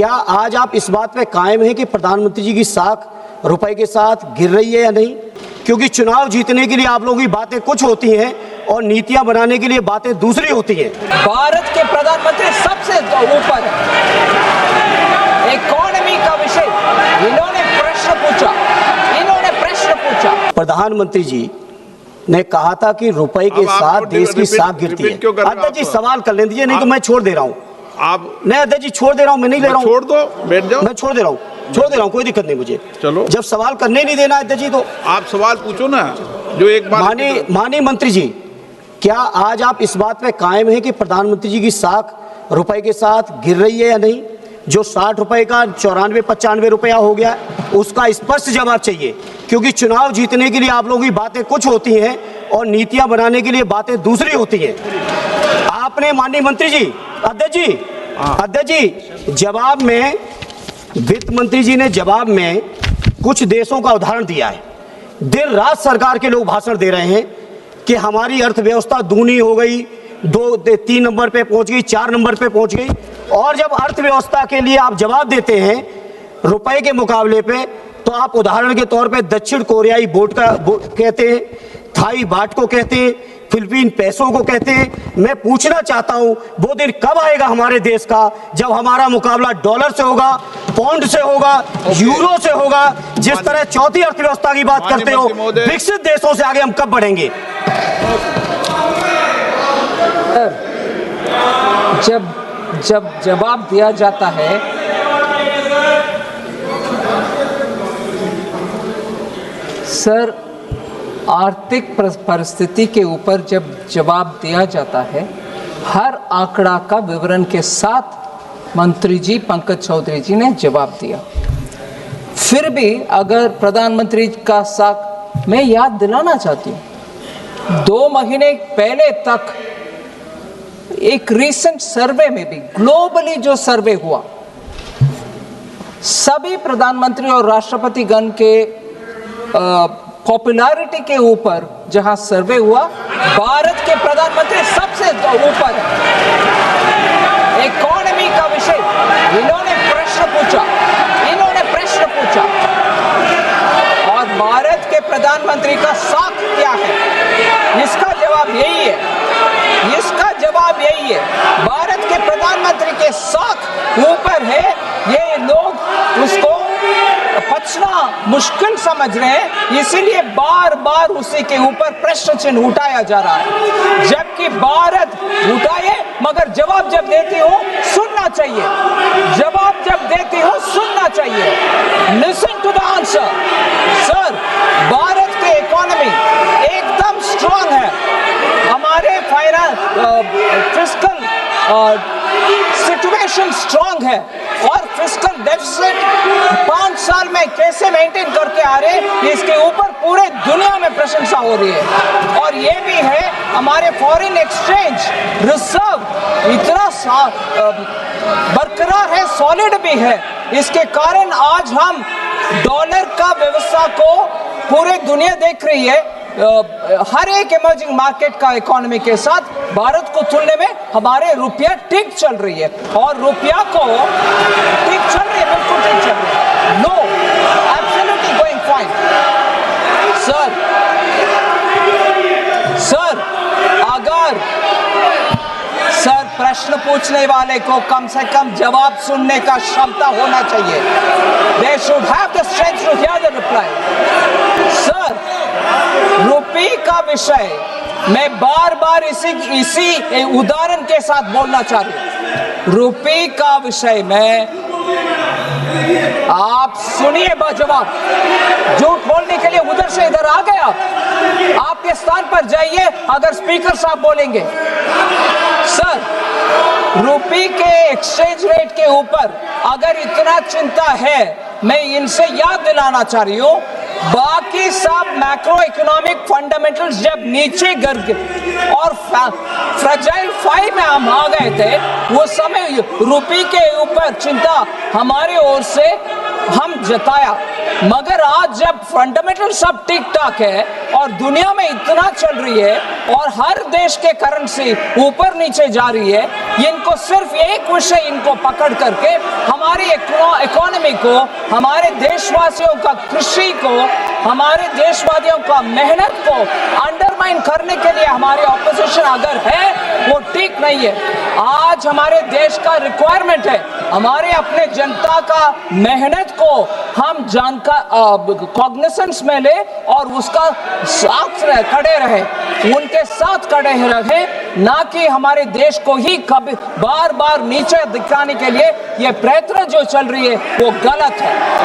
क्या आज आप इस बात पे कायम हैं कि प्रधानमंत्री जी की साख रुपए के साथ गिर रही है या नहीं? क्योंकि चुनाव जीतने के लिए आप लोगों की बातें कुछ होती हैं और नीतियां बनाने के लिए बातें दूसरी होती हैं। भारत के प्रधानमंत्री सबसे ऊपर है। इकोनॉमी का विषय इन्होंने प्रश्न पूछा। प्रधानमंत्री जी ने कहा था कि रुपए के साथ देश की साख गिरती है। अध्यक्ष जी सवाल कर लें दीजिए, नहीं तो मैं छोड़ दे रहा हूँ। आप नहीं अध्यक्ष जी छोड़ दे रहा हूँ, मैं नहीं ले रहा हूँ। छोड़ दो, बैठ जाओ। मैं छोड़ दे रहा हूँ, कोई दिक्कत नहीं मुझे। चलो, जब सवाल करने नहीं देना अध्यक्ष जी तो आप सवाल पूछो ना, जो एक बार। माननीय मंत्री जी, क्या आज आप इस बात पे कायम हैं कि प्रधानमंत्री जी की साख रुपए के साथ गिर रही है या नहीं? जो 60 रुपए का 94-95 रुपया हो गया, उसका स्पष्ट जवाब चाहिए। क्योंकि चुनाव जीतने के लिए आप लोगों की बातें कुछ होती हैं और नीतियां बनाने के लिए बातें दूसरी होती हैं। आपने माननीय मंत्री जी, अध्यक्ष जी जवाब में, वित्त मंत्री जी ने जवाब में कुछ देशों का उदाहरण दिया है। दिन रात सरकार के लोग भाषण दे रहे हैं कि हमारी अर्थव्यवस्था दूनी हो गई, 2-3 नंबर पे पहुंच गई, 4 नंबर पे पहुंच गई। और जब अर्थव्यवस्था के लिए आप जवाब देते हैं रुपए के मुकाबले पे, तो आप उदाहरण के तौर पे दक्षिण कोरियाई बोट कहते हैं, थाई बाट को कहते हैं, फिलीपीन पैसों को कहते हैं। मैं पूछना चाहता हूं, वो दिन कब आएगा हमारे देश का जब हमारा मुकाबला डॉलर से होगा, पाउंड से होगा, यूरो से होगा? जिस तरह चौथी अर्थव्यवस्था की बात करते हो, विकसित देशों से आगे हम कब बढ़ेंगे? जब जवाब दिया जाता है, सर, आर्थिक परिस्थिति के ऊपर जब जवाब दिया जाता है, हर आंकड़ा का विवरण के साथ मंत्री जी पंकज चौधरी जी ने जवाब दिया। फिर भी अगर प्रधानमंत्री का साख, मैं याद दिलाना चाहती हूँ, 2 महीने पहले तक एक रीसेंट सर्वे में भी, ग्लोबली जो सर्वे हुआ, सभी प्रधानमंत्री और राष्ट्रपति गण के पॉपुलैरिटी के ऊपर जहां सर्वे हुआ, भारत के प्रधानमंत्री सबसे ऊपर है। इकोनॉमी का विषय इन्होंने प्रश्न पूछा और भारत के प्रधानमंत्री का साख क्या है, इसका जवाब यही है। भारत के प्रधानमंत्री के साख ऊपर है। ये लोग उसको पचना मुश्किल समझ रहे हैं, इसीलिए बार बार उसी के ऊपर प्रश्न चिन्ह उठाया जा रहा है। जबकि भारत उठाए, मगर जवाब जब देती हो सुनना चाहिए। Listen to the answer. Sir, Bharat की इकोनॉमी एकदम स्ट्रांग है। हमारे फिस्कल सिचुएशन स्ट्रांग है और फिस्कल डेफिसिट 5 साल में कैसे मेंटेन करके आ रहे, इसके ऊपर पूरे दुनिया में प्रशंसा हो रही है। और ये भी है, हमारे फॉरेन एक्सचेंज रिजर्व इतना बरकरार है, सॉलिड भी है। इसके कारण आज हम डॉलर का व्यवस्था को पूरे दुनिया देख रही है। हर एक इमर्जिंग मार्केट का इकोनॉमी के साथ भारत को तुलने में हमारे रुपया ठीक चल रही है, और रुपया को ठीक चल रही है, बिल्कुल ठीक चल रही है। No, absolutely going fine. Sir, अगर प्रश्न पूछने वाले को कम से कम जवाब सुनने का क्षमता होना चाहिए। They should have the strength to hear the reply. Sir, रुपये का विषय मैं बार बार इसी उदाहरण के साथ बोलना चाह रही हूँ। रुपये का विषय में आप सुनिए जवाब। झूठ बोलने के लिए उधर से इधर आ गए आपके स्थान पर जाइए अगर स्पीकर साहब बोलेंगे। सर, रुपये के एक्सचेंज रेट के ऊपर अगर इतना चिंता है, मैं इनसे याद दिलाना चाह रही हूँ, बाकी सब मैक्रो इकोनॉमिक फंडामेंटल्स जब नीचे गिर गए और फ्रेजाइल 5 में हम आ गए थे, वो समय रुपये के ऊपर चिंता हमारे ओर से हम जताया। मगर आज जब फंडामेंटल सब ठीक ठाक है और दुनिया में इतना चल रही है और हर देश के करेंसी ऊपर नीचे जा रही है, इनको सिर्फ एक विषय इनको पकड़ करके हमारी इकोनॉमी को, हमारे देशवासियों का कृषि को, हमारे देशवासियों का मेहनत को अंडरमाइन करने के लिए हमारी ऑपोजिशन अगर है वो ठीक नहीं है। आज हमारे देश का रिक्वायरमेंट है हमारे अपने जनता का मेहनत को हम कॉग्निसेंस में ले और उसका साथ खड़े रहे, उनके साथ खड़े रहे, ना कि हमारे देश को ही कभी बार बार नीचे दिखाने के लिए ये प्रयत्न जो चल रही है वो गलत है।